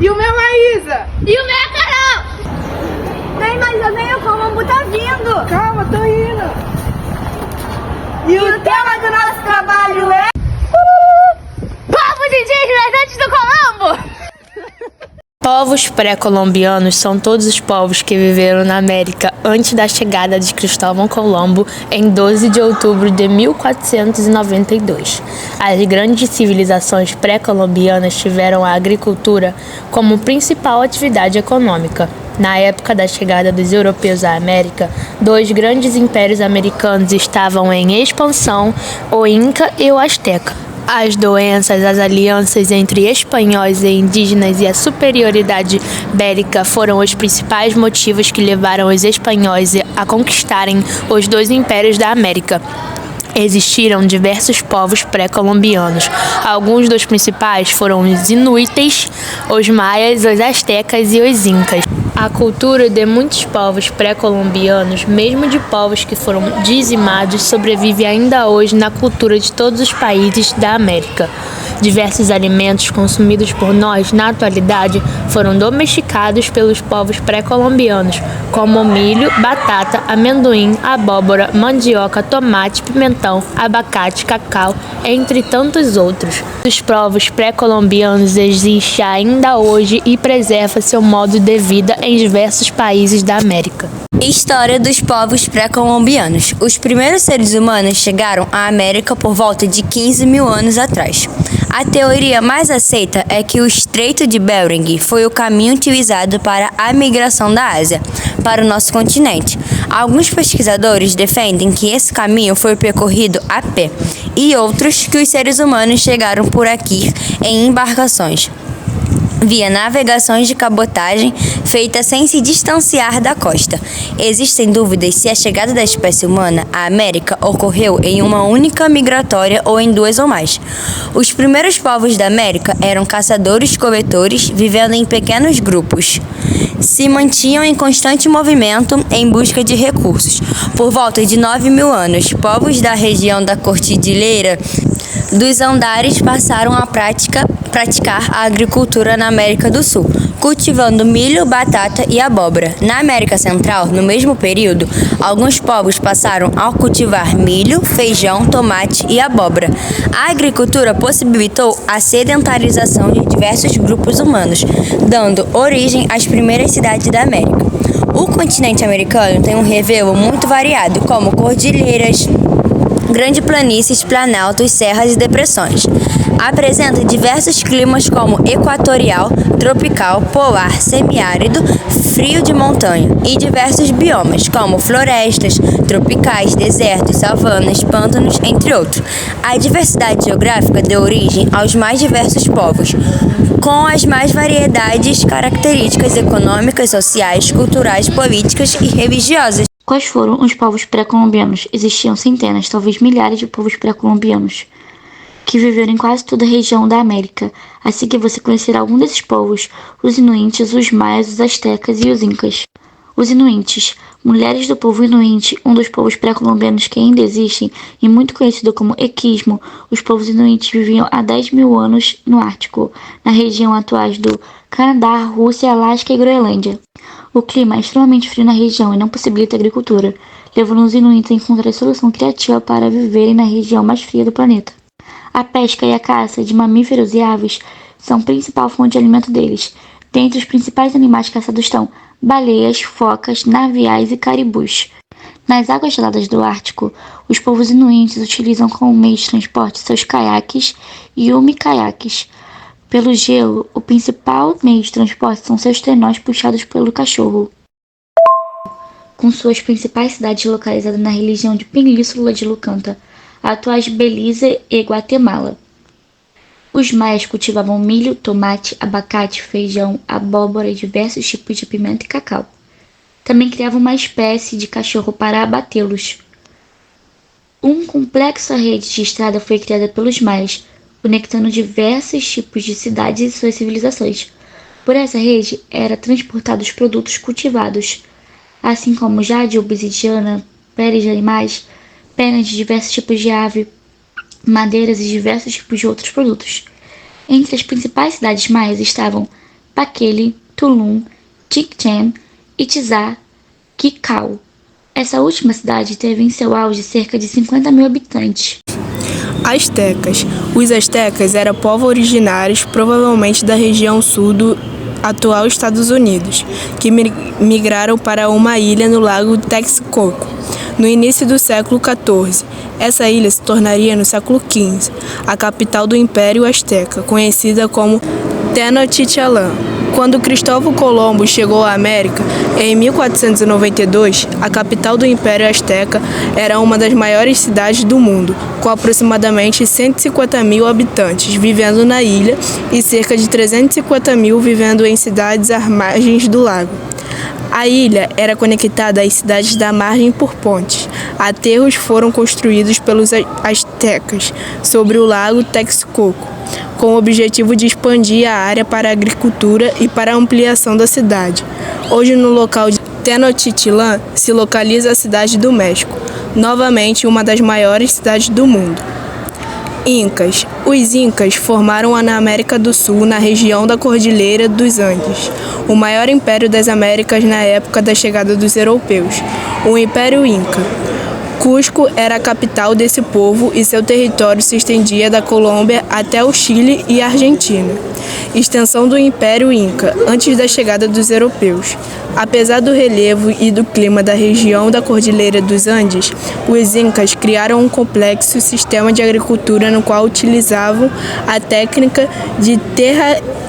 E o meu é Isa. E o meu é Carol. Vem, mas eu venho, o Colombo tá vindo. Calma, tô indo. E o tema do nosso trabalho é... Povos indígenas antes do Colombo. Povos pré-colombianos são todos os povos que viveram na América antes da chegada de Cristóvão Colombo em 12 de outubro de 1492. As grandes civilizações pré-colombianas tiveram a agricultura como principal atividade econômica. Na época da chegada dos europeus à América, dois grandes impérios americanos estavam em expansão, o Inca e o Azteca. As doenças, as alianças entre espanhóis e indígenas e a superioridade bélica foram os principais motivos que levaram os espanhóis a conquistarem os dois impérios da América. Existiram diversos povos pré-colombianos. Alguns dos principais foram os inuites, os maias, os astecas e os incas. A cultura de muitos povos pré-colombianos, mesmo de povos que foram dizimados, sobrevive ainda hoje na cultura de todos os países da América. Diversos alimentos consumidos por nós na atualidade foram domesticados pelos povos pré-colombianos, como milho, batata, amendoim, abóbora, mandioca, tomate, pimentão, abacate, cacau, entre tantos outros. Os povos pré-colombianos existem ainda hoje e preservam seu modo de vida em diversos países da América. História dos povos pré-colombianos. Os primeiros seres humanos chegaram à América por volta de 15 mil anos atrás. A teoria mais aceita é que o Estreito de Bering foi o caminho utilizado para a migração da Ásia para o nosso continente. Alguns pesquisadores defendem que esse caminho foi percorrido a pé e outros que os seres humanos chegaram por aqui em embarcações, via navegações de cabotagem feitas sem se distanciar da costa. Existem dúvidas se a chegada da espécie humana à América ocorreu em uma única migratória ou em duas ou mais. Os primeiros povos da América eram caçadores-coletores, vivendo em pequenos grupos. Se mantinham em constante movimento em busca de recursos. Por volta de 9 mil anos, povos da região da Cordilheira dos Andares passaram a praticar a agricultura na América do Sul, cultivando milho, batata e abóbora. Na América Central, no mesmo período, alguns povos passaram a cultivar milho, feijão, tomate e abóbora. A agricultura possibilitou a sedentarização de diversos grupos humanos, dando origem às primeiras cidades da América. O continente americano tem um relevo muito variado, como cordilheiras, grandes planícies, planaltos, serras e depressões. Apresenta diversos climas como equatorial, tropical, polar, semiárido, frio de montanha e diversos biomas como florestas, tropicais, desertos, savanas, pântanos, entre outros. A diversidade geográfica deu origem aos mais diversos povos, com as mais variedades características econômicas, sociais, culturais, políticas e religiosas. Quais foram os povos pré-colombianos? Existiam centenas, talvez milhares de povos pré-colombianos que viveram em quase toda a região da América. Assim que você conhecerá algum desses povos: os inuites, os maias, os astecas e os incas. Os inuites, mulheres do povo inuit, um dos povos pré-colombianos que ainda existem e muito conhecido como equismo. Os povos inuites viviam há 10 mil anos no Ártico, na região atuais do Canadá, Rússia, Alasca e Groenlândia. O clima é extremamente frio na região e não possibilita a agricultura, levando os inuites a encontrar solução criativa para viverem na região mais fria do planeta. A pesca e a caça de mamíferos e aves são a principal fonte de alimento deles. Dentre os principais animais caçados estão baleias, focas, naviais e caribus. Nas águas geladas do Ártico, os povos inuites utilizam como meio de transporte seus caiaques e umi-caiaques. Pelo gelo, o principal meio de transporte são seus trenós puxados pelo cachorro, com suas principais cidades localizadas na região de Península de Yucatán, atuais Belize e Guatemala. Os maias cultivavam milho, tomate, abacate, feijão, abóbora e diversos tipos de pimenta e cacau. Também criavam uma espécie de cachorro para abatê-los. Uma complexa rede de estrada foi criada pelos maias, conectando diversos tipos de cidades e suas civilizações. Por essa rede eram transportados produtos cultivados, assim como jade, obsidiana, peles de animais, penas de diversos tipos de ave, madeiras e diversos tipos de outros produtos. Entre as principais cidades maias estavam Paquele, Tulum, Chichen, Itzá, Tikal. Essa última cidade teve em seu auge cerca de 50 mil habitantes. Astecas. Os astecas eram povos originários, provavelmente da região sul do atual Estados Unidos, que migraram para uma ilha no lago Texcoco, no início do século XIV. Essa ilha se tornaria no século XV a capital do Império Azteca, conhecida como Tenochtitlan. Quando Cristóvão Colombo chegou à América, em 1492, a capital do Império Azteca era uma das maiores cidades do mundo, com aproximadamente 150 mil habitantes vivendo na ilha e cerca de 350 mil vivendo em cidades às margens do lago. A ilha era conectada às cidades da margem por pontes. Aterros foram construídos pelos astecas sobre o lago Texcoco, com o objetivo de expandir a área para a agricultura e para a ampliação da cidade. Hoje, no local de Tenochtitlan, se localiza a cidade do México, novamente uma das maiores cidades do mundo. Incas. Os Incas formaram na América do Sul, na região da Cordilheira dos Andes, o maior império das Américas na época da chegada dos europeus, o Império Inca. Cusco era a capital desse povo e seu território se estendia da Colômbia até o Chile e a Argentina. Extensão do Império Inca, antes da chegada dos europeus. Apesar do relevo e do clima da região da Cordilheira dos Andes, os Incas criaram um complexo sistema de agricultura no qual utilizavam a técnica de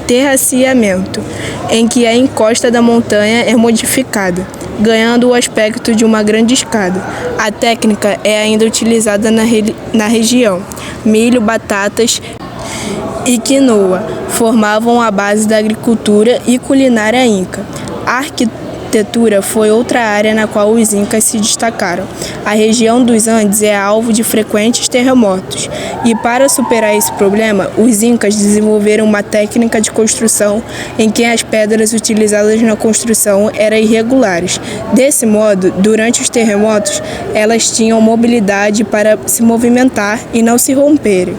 terraceamento, em que a encosta da montanha é modificada, ganhando o aspecto de uma grande escada. A técnica é ainda utilizada na região. Milho, batatas e quinoa formavam a base da agricultura e culinária inca. A arquitetura foi outra área na qual os incas se destacaram. A região dos Andes é alvo de frequentes terremotos, e para superar esse problema, os incas desenvolveram uma técnica de construção em que as pedras utilizadas na construção eram irregulares. Desse modo, durante os terremotos, elas tinham mobilidade para se movimentar e não se romperem.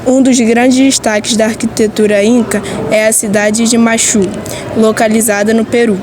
Um dos grandes destaques da arquitetura inca é a cidade de Machu, localizada no Peru.